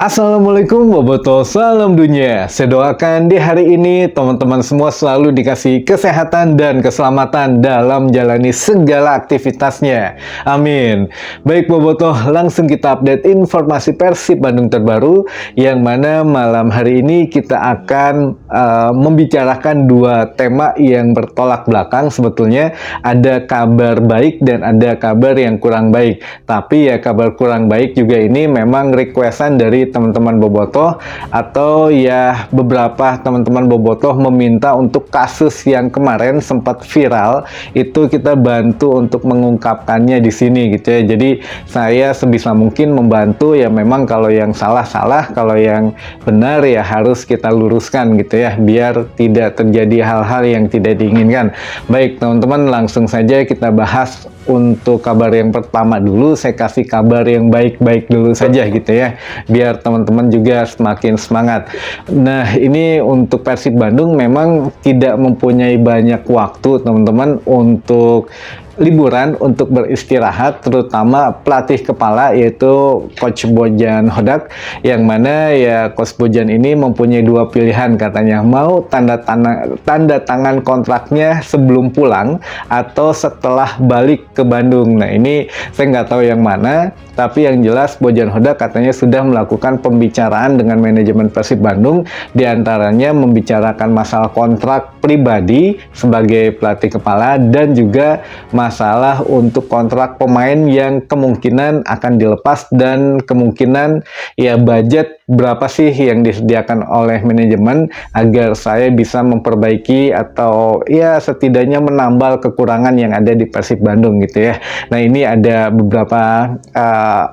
Assalamualaikum Boboto, salam dunia. Saya doakan di hari ini teman-teman semua selalu dikasih kesehatan dan keselamatan dalam menjalani segala aktivitasnya. Amin. Baik Boboto, langsung kita update informasi Persib Bandung terbaru, yang mana malam hari ini kita akan membicarakan dua tema yang bertolak belakang. Sebetulnya ada kabar baik dan ada kabar yang kurang baik. Tapi ya kabar kurang baik juga ini memang requestan dari teman-teman Bobotoh, atau ya beberapa teman-teman Bobotoh meminta untuk kasus yang kemarin sempat viral itu kita bantu untuk mengungkapkannya di sini gitu ya. Jadi saya sebisa mungkin membantu, ya memang kalau yang salah, kalau yang benar ya harus kita luruskan gitu ya, biar tidak terjadi hal-hal yang tidak diinginkan. Baik teman-teman, langsung saja kita bahas. Untuk kabar yang pertama dulu, saya kasih kabar yang baik-baik dulu saja gitu ya, biar teman-teman juga semakin semangat. Nah, ini untuk Persib Bandung memang tidak mempunyai banyak waktu teman-teman untuk liburan, untuk beristirahat, terutama pelatih kepala yaitu Coach Bojan Hodak, yang mana ya Coach Bojan ini mempunyai dua pilihan katanya, mau tanda tangan kontraknya sebelum pulang atau setelah balik ke Bandung. Nah ini saya nggak tahu yang mana, tapi yang jelas Bojan Hodak katanya sudah melakukan pembicaraan dengan manajemen Persib Bandung, diantaranya membicarakan masalah kontrak pribadi sebagai pelatih kepala dan juga masalah untuk kontrak pemain yang kemungkinan akan dilepas, dan kemungkinan ya budget berapa sih yang disediakan oleh manajemen agar saya bisa memperbaiki atau ya setidaknya menambal kekurangan yang ada di Persib Bandung gitu ya. Nah ini ada beberapa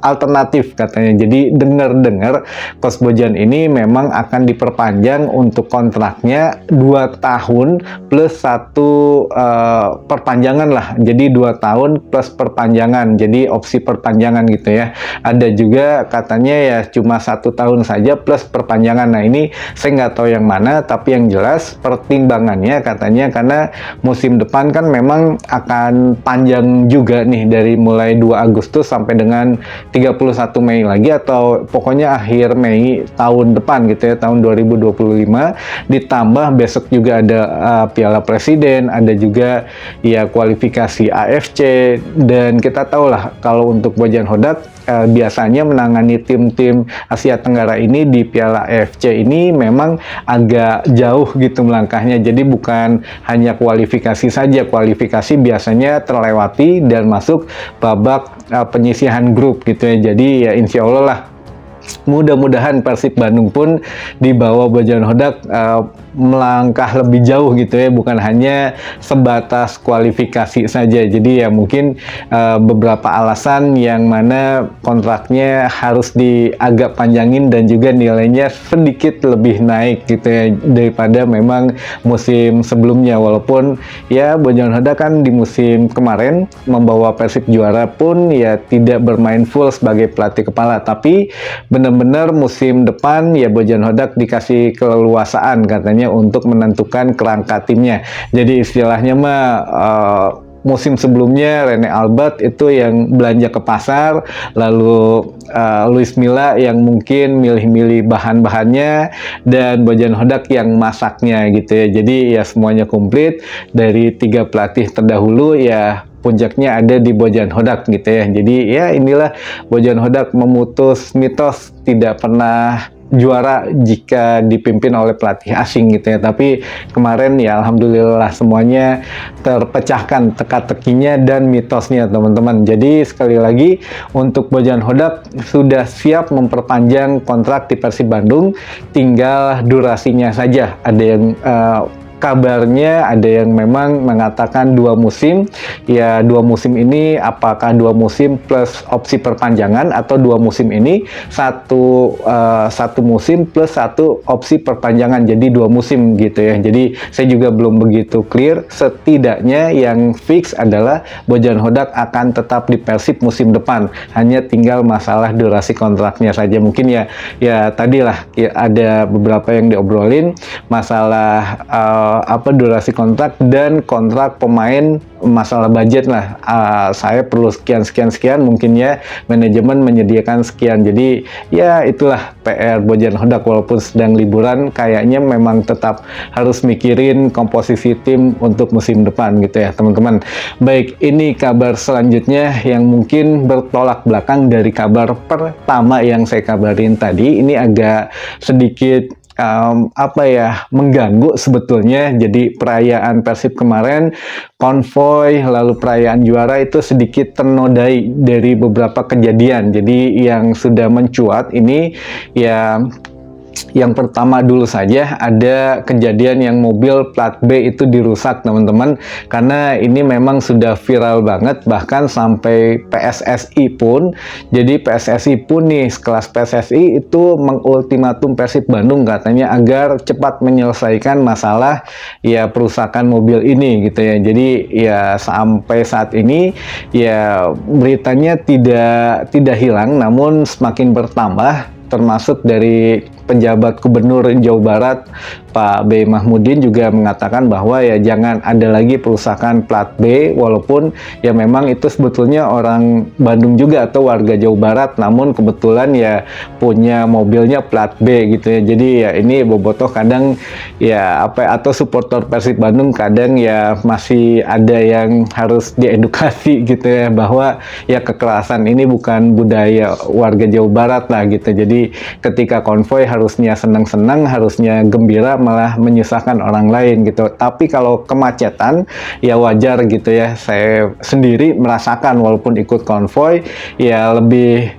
alternatif katanya. Jadi dengar-dengar Coach Bojan ini memang akan diperpanjang untuk kontraknya 2 tahun plus 1 perpanjangan lah. Jadi 2 tahun plus perpanjangan, jadi opsi perpanjangan gitu ya. Ada juga katanya ya cuma 1 tahun saja plus perpanjangan. Nah ini saya nggak tahu yang mana, tapi yang jelas pertimbangannya katanya karena musim depan kan memang akan panjang juga nih, dari mulai 2 Agustus sampai dengan 31 Mei lagi, atau pokoknya akhir Mei tahun depan gitu ya, tahun 2025. Ditambah besok juga ada Piala Presiden, ada juga ya kualifikasi AFC, dan kita tahu lah kalau untuk Bojan Hodak biasanya menangani tim-tim Asia Tenggara ini di Piala AFC ini memang agak jauh gitu melangkahnya. Jadi bukan hanya kualifikasi saja, kualifikasi biasanya terlewati dan masuk babak penyisihan grup gitu ya. Jadi ya insya Allah lah, mudah-mudahan Persib Bandung pun di bawah Bojan Hodak melangkah lebih jauh gitu ya, bukan hanya sebatas kualifikasi saja. Jadi ya mungkin beberapa alasan yang mana kontraknya harus agak panjangin dan juga nilainya sedikit lebih naik gitu ya daripada memang musim sebelumnya. Walaupun ya Bojan Hodak kan di musim kemarin membawa Persib juara pun ya tidak bermain full sebagai pelatih kepala, tapi benar-benar musim depan ya Bojan Hodak dikasih keleluasaan katanya untuk menentukan kerangka timnya. Jadi istilahnya mah musim sebelumnya Rene Albert itu yang belanja ke pasar, lalu Luis Milla yang mungkin milih-milih bahan-bahannya, dan Bojan Hodak yang masaknya gitu ya. Jadi ya semuanya komplit dari 3 pelatih terdahulu, ya puncaknya ada di Bojan Hodak gitu ya. Jadi ya inilah Bojan Hodak memutus mitos tidak pernah juara jika dipimpin oleh pelatih asing gitu ya. Tapi kemarin ya alhamdulillah semuanya terpecahkan teka-tekinya dan mitosnya teman-teman. Jadi sekali lagi untuk Bojan Hodak sudah siap memperpanjang kontrak di Persib Bandung, tinggal durasinya saja. Ada yang kabarnya ada yang memang mengatakan 2 musim. Ya 2 musim ini apakah 2 musim plus opsi perpanjangan, atau 2 musim ini satu musim plus 1 opsi perpanjangan, jadi 2 musim gitu ya. Jadi saya juga belum begitu clear. Setidaknya yang fix adalah Bojan Hodak akan tetap di Persib musim depan, hanya tinggal masalah durasi kontraknya saja. Mungkin ya tadilah ya ada beberapa yang diobrolin masalah durasi kontrak dan kontrak pemain, masalah budget lah. Saya perlu sekian mungkin ya manajemen menyediakan sekian. Jadi ya itulah PR Bojan Hodak, walaupun sedang liburan kayaknya memang tetap harus mikirin komposisi tim untuk musim depan gitu ya teman-teman. Baik, ini kabar selanjutnya yang mungkin bertolak belakang dari kabar pertama yang saya kabarin tadi. Ini agak sedikit mengganggu sebetulnya. Jadi perayaan Persib kemarin, konvoy lalu perayaan juara itu sedikit ternodai dari beberapa kejadian. Jadi yang sudah mencuat ini ya, yang pertama dulu saja ada kejadian yang mobil plat B itu dirusak teman-teman, karena ini memang sudah viral banget bahkan sampai PSSI pun. Jadi PSSI pun nih, sekelas PSSI itu mengultimatum Persib Bandung katanya agar cepat menyelesaikan masalah ya perusakan mobil ini gitu ya. Jadi ya sampai saat ini ya beritanya tidak hilang namun semakin bertambah, termasuk dari penjabat Gubernur Jawa Barat Pak B. Mahmudin juga mengatakan bahwa ya jangan ada lagi perusakan plat B, walaupun ya memang itu sebetulnya orang Bandung juga atau warga Jawa Barat, namun kebetulan ya punya mobilnya plat B gitu ya. Jadi ya ini bobotoh kadang ya atau supporter Persib Bandung kadang ya masih ada yang harus diedukasi gitu ya, bahwa ya kekerasan ini bukan budaya warga Jawa Barat lah gitu. Jadi ketika konvoy harusnya senang-senang, harusnya gembira, malah menyusahkan orang lain gitu. Tapi kalau kemacetan ya wajar gitu ya. Saya sendiri merasakan walaupun ikut konvoy ya lebih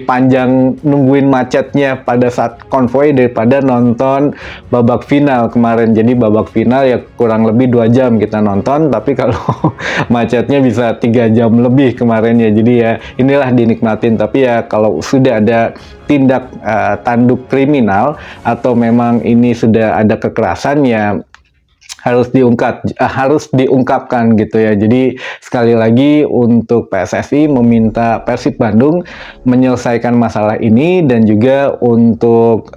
panjang nungguin macetnya pada saat konvoy daripada nonton babak final kemarin. Jadi babak final ya kurang lebih 2 jam kita nonton, tapi kalau macetnya bisa 3 jam lebih kemarin ya. Jadi ya inilah dinikmatin. Tapi ya kalau sudah ada tindak tanduk kriminal atau memang ini sudah ada kekerasan ya harus diungkapkan gitu ya. Jadi sekali lagi untuk PSSI meminta Persib Bandung menyelesaikan masalah ini, dan juga untuk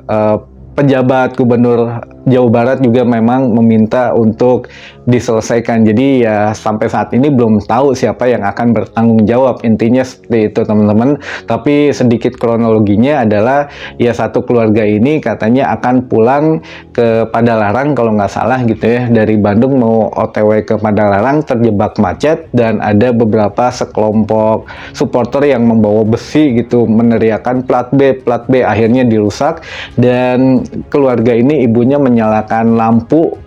pejabat Gubernur Jawa Barat juga memang meminta untuk diselesaikan. Jadi ya sampai saat ini belum tahu siapa yang akan bertanggung jawab, intinya seperti itu teman-teman. Tapi sedikit kronologinya adalah ya satu keluarga ini katanya akan pulang ke Padalarang kalau nggak salah gitu ya, dari Bandung mau OTW ke Padalarang, terjebak macet dan ada beberapa sekelompok supporter yang membawa besi gitu meneriakan plat B, akhirnya dirusak. Dan keluarga ini ibunya menyalakan lampu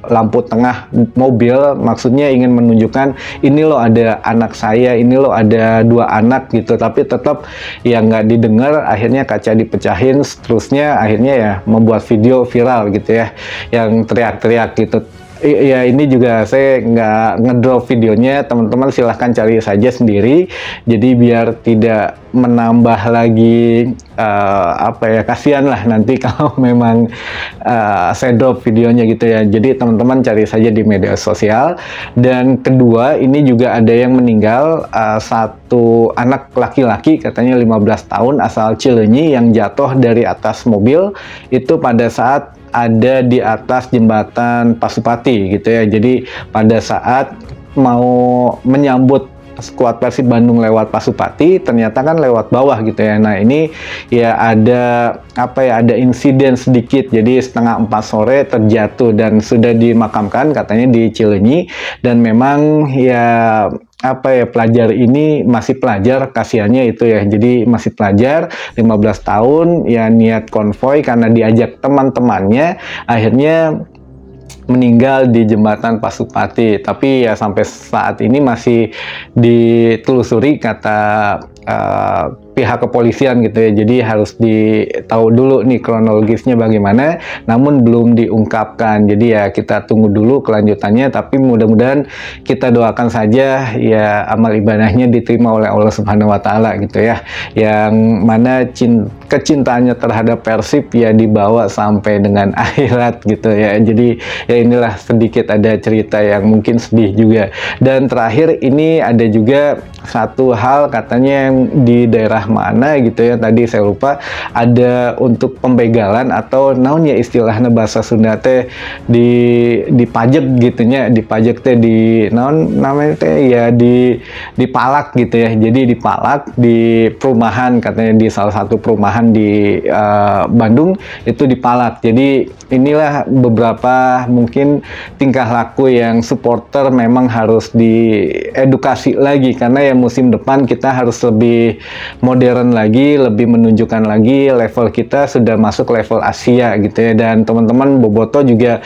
tengah mobil, maksudnya ingin menunjukkan ini loh ada anak saya, ini loh ada 2 anak gitu, tapi tetap ya nggak didengar. Akhirnya kaca dipecahin, seterusnya akhirnya ya membuat video viral gitu ya, yang teriak-teriak gitu. Ya ini juga saya nggak ngedrop videonya, teman-teman silahkan cari saja sendiri. Jadi biar tidak menambah lagi kasihan lah nanti kalau memang saya drop videonya gitu ya. Jadi teman-teman cari saja di media sosial. Dan kedua, ini juga ada yang meninggal, satu anak laki-laki katanya 15 tahun asal Cileunyi yang jatuh dari atas mobil itu pada saat ada di atas jembatan Pasupati gitu ya. Jadi pada saat mau menyambut skuad Persib Bandung lewat Pasupati, ternyata kan lewat bawah gitu ya. Nah ini ya ada insiden sedikit, jadi setengah 4 sore terjatuh dan sudah dimakamkan katanya di Cileunyi. Dan memang ya pelajar ini masih pelajar, kasihannya itu ya. Jadi masih pelajar 15 tahun ya, niat konvoy karena diajak teman-temannya, akhirnya meninggal di jembatan Pasupati. Tapi ya sampai saat ini masih ditelusuri kata pihak kepolisian gitu ya. Jadi harus ditahu dulu nih kronologisnya bagaimana, namun belum diungkapkan. Jadi ya kita tunggu dulu kelanjutannya, tapi mudah-mudahan kita doakan saja ya amal ibadahnya diterima oleh Allah Subhanahu wa taala gitu ya. Yang mana kecintaannya terhadap Persib ya dibawa sampai dengan akhirat gitu ya. Jadi ya inilah sedikit ada cerita yang mungkin sedih juga. Dan terakhir ini ada juga satu hal katanya yang di daerah mana gitu ya, tadi saya lupa, ada untuk pembegalan atau naon ya istilahnya bahasa Sunda teh, dipajak gitunya, dipajak teh di naon namanya teh ya, dipalak gitu ya. Jadi dipalak di perumahan, katanya di salah satu perumahan di Bandung itu dipalak. Jadi inilah beberapa mungkin tingkah laku yang supporter memang harus diedukasi lagi, karena ya musim depan kita harus lebih modern lagi, lebih menunjukkan lagi level kita sudah masuk level Asia gitu ya. Dan teman-teman boboto juga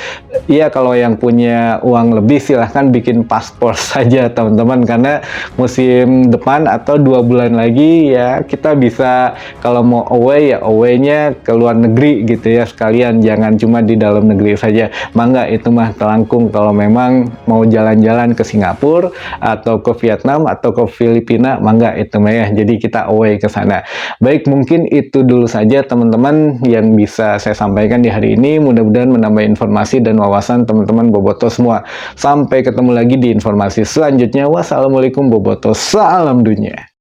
ya, kalau yang punya uang lebih silahkan bikin paspor saja teman-teman, karena musim depan atau 2 bulan lagi ya kita bisa, kalau mau away ya away-nya ke luar negeri gitu ya sekalian, jangan cuma di dalam negeri saja. Mangga itu mah telangkung kalau memang mau jalan-jalan ke Singapura atau ke Vietnam atau ke Filipina, mangga itu mah ya. Jadi kita away ke sana. Baik, mungkin itu dulu saja teman-teman yang bisa saya sampaikan di hari ini. Mudah-mudahan menambah informasi dan wawasan teman-teman boboto semua. Sampai ketemu lagi di informasi selanjutnya. Wassalamualaikum boboto, salam dunia.